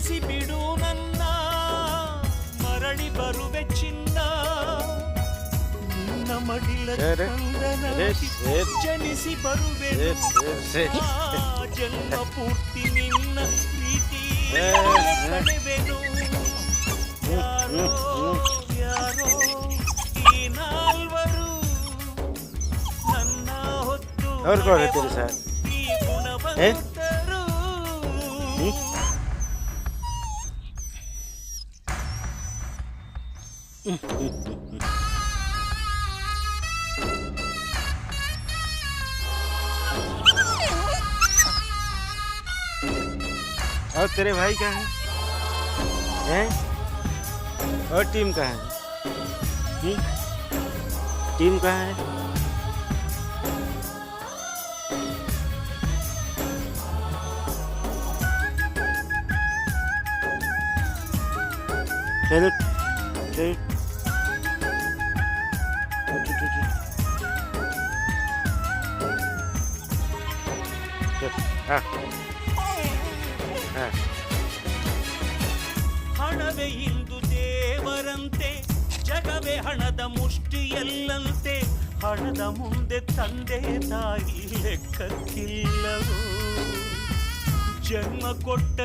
ಕ್ಷಮಿಸಿ ಬಿಡು ನನ್ನ ಮರಳಿ ಬರುವೆ ಚಿನ್ನ ನಿನ್ನ ಮಡಿಲ ಜನಿಸಿ ಬರುವೆ ಜನ್ಮ ಪೂರ್ತಿ ನಿನ್ನ ಪ್ರೀತಿ ಪಡೆವೆನು ಯಾರೋ ಯಾರೋ ಈ ನಾಲ್ವರು ನನ್ನ ಹೊತ್ತು ಈ ಗುಣವಂತರು और तेरे भाई कहाँ हैं? और टीम कहाँ है? टीम कहाँ है? चलो चलो ಹಣವೇ ಇಂದು ದೇವರಂತೆ ಜಗವೇ ಹಣದ ಮುಷ್ಟಿಯಲ್ಲಂತೆ ಹಣದ ಮುಂದೆ ತಂದೆ ತಾಯಿ ಲೆಕ್ಕಕ್ಕಿಲ್ಲವೋ ಜನ್ಮ ಕೊಟ್ಟ